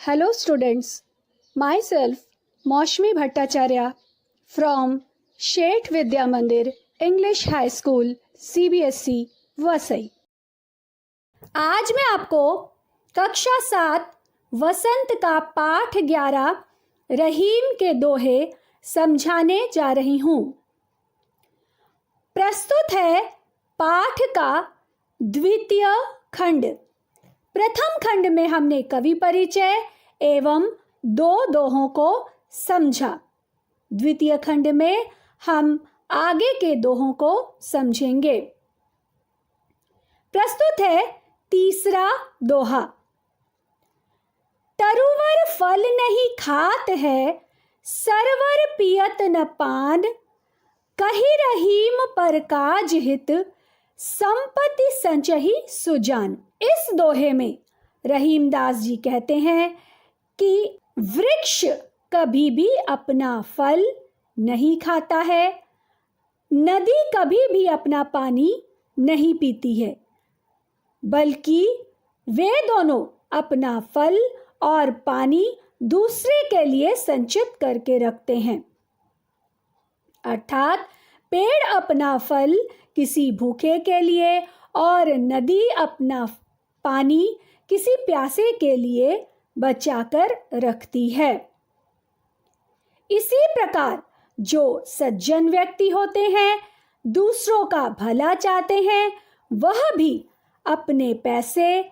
Hello students, myself Maushmi Bhattacharya from Sheth Vidya Mandir English High School CBSE Vasai. आज मैं आपको कक्षा 7 वसंत का पाठ 11 रहीम के दोहे समझाने जा रही हूँ। प्रस्तुत है पाठ का द्वितीय खंड। प्रथम खंड में हमने कवि परिचय एवं दो दोहों को समझा। द्वितीय खंड में हम आगे के दोहों को समझेंगे। प्रस्तुत है तीसरा दोहा। तरुवर फल नहीं खात है, सरवर पियत न पान, कही रहीम पर काज हित, संपत्ति संचही सुजान। इस दोहे में रहीम दास जी कहते हैं कि वृक्ष कभी भी अपना फल नहीं खाता है, नदी कभी भी अपना पानी नहीं पीती है, बल्कि वे दोनों अपना फल और पानी दूसरे के लिए संचित करके रखते हैं। अर्थात पेड़ अपना फल किसी भूखे के लिए और नदी अपना पानी किसी प्यासे के लिए बचाकर रखती है। इसी प्रकार जो सज्जन व्यक्ति होते हैं, दूसरों का भला चाहते हैं, वह भी अपने पैसे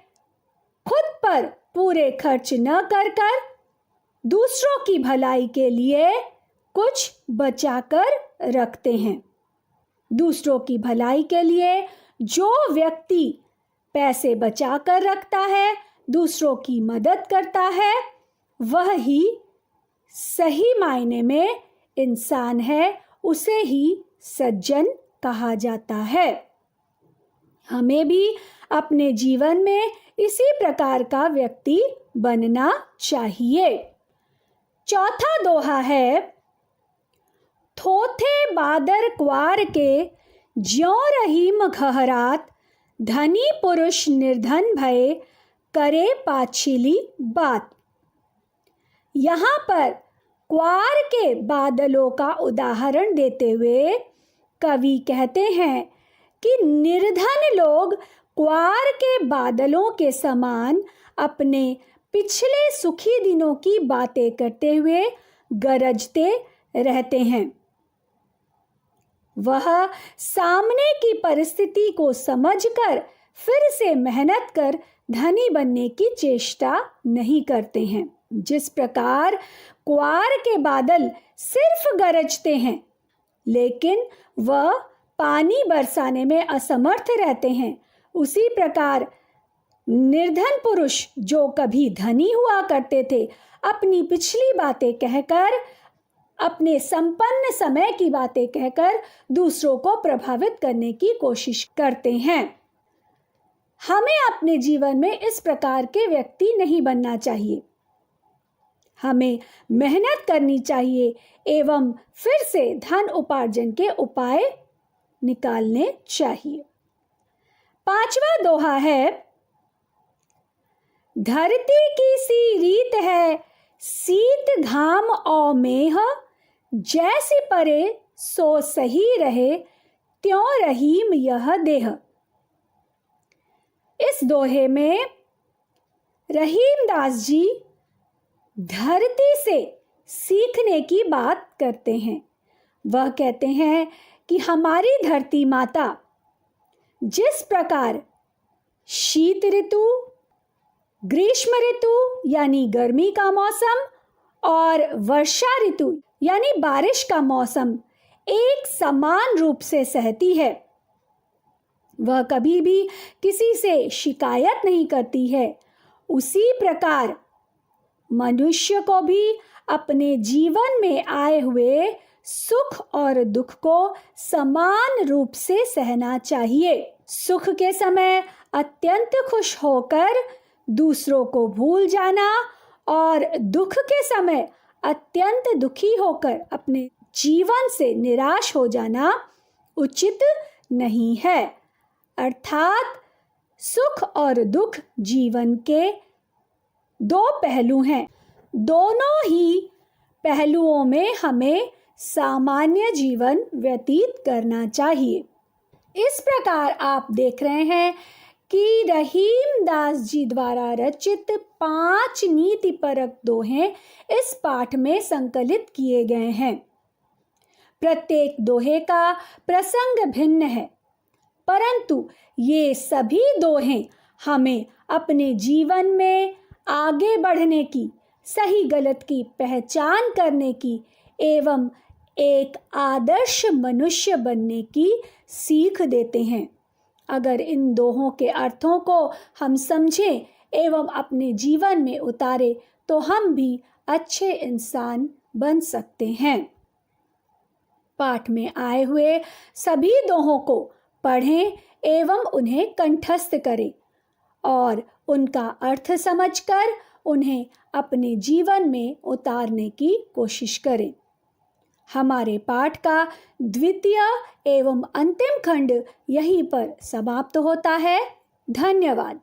खुद पर पूरे खर्च न कर दूसरों की भलाई के लिए कुछ बचाकर रखते हैं। दूसरों की भलाई के लिए जो व्यक्ति पैसे बचाकर रखता है, दूसरों की मदद करता है, वह ही सही मायने में इंसान है, उसे ही सज्जन कहा जाता है। हमें भी अपने जीवन में इसी प्रकार का व्यक्ति बनना चाहिए। चौथा दोहा है, थोथे बादर क्वार के, ज्यों रहीम घहरात, धनी पुरुष निर्धन भये, करे पाछिली बात। यहाँ पर क्वार के बादलों का उदाहरण देते हुए कवि कहते हैं कि निर्धन लोग क्वार के बादलों के समान अपने पिछले सुखी दिनों की बातें करते हुए गरजते रहते हैं। वह सामने की परिस्थिति को समझकर फिर से मेहनत कर धनी बनने की चेष्टा नहीं करते हैं। जिस प्रकार क्वार के बादल सिर्फ गरजते हैं, लेकिन वह पानी बरसाने में असमर्थ रहते हैं, उसी प्रकार निर्धन पुरुष जो कभी धनी हुआ करते थे, अपनी पिछली बातें कहकर, अपने संपन्न समय की बातें कहकर दूसरों को प्रभावित करने की कोशिश करते हैं। हमें अपने जीवन में इस प्रकार के व्यक्ति नहीं बनना चाहिए। हमें मेहनत करनी चाहिए एवं फिर से धन उपार्जन के उपाय निकालने चाहिए। पांचवा दोहा है, धरती की सी रीत है, शीत घाम औ मेह, जैसे परे सो सही रहे, त्यों रहीम यह देह। इस दोहे में रहीम दास जी धरती से सीखने की बात करते हैं। वह कहते हैं कि हमारी धरती माता जिस प्रकार शीत ऋतु, ग्रीष्म ऋतु यानी गर्मी का मौसम और वर्षा ऋतु यानी बारिश का मौसम एक समान रूप से सहती है, वह कभी भी किसी से शिकायत नहीं करती है, उसी प्रकार मनुष्य को भी अपने जीवन में आए हुए सुख और दुख को समान रूप से सहना चाहिए। सुख के समय अत्यंत खुश होकर दूसरों को भूल जाना और दुख के समय अत्यंत दुखी होकर अपने जीवन से निराश हो जाना उचित नहीं है। अर्थात सुख और दुख जीवन के दो पहलू हैं। दोनों ही पहलुओं में हमें सामान्य जीवन व्यतीत करना चाहिए। इस प्रकार आप देख रहे हैं कि रहीम दास जी द्वारा रचित 5 नीतिपरक दोहे इस पाठ में संकलित किए गए हैं। प्रत्येक दोहे का प्रसंग भिन्न है, परंतु ये सभी दोहे हमें अपने जीवन में आगे बढ़ने की, सही गलत की पहचान करने की एवं एक आदर्श मनुष्य बनने की सीख देते हैं। अगर इन दोहों के अर्थों को हम समझें एवं अपने जीवन में उतारें तो हम भी अच्छे इंसान बन सकते हैं। पाठ में आए हुए सभी दोहों को पढ़ें एवं उन्हें कंठस्थ करें और उनका अर्थ समझकर उन्हें अपने जीवन में उतारने की कोशिश करें। हमारे पाठ का द्वितीय एवं अंतिम खंड यहीं पर समाप्त होता है। धन्यवाद।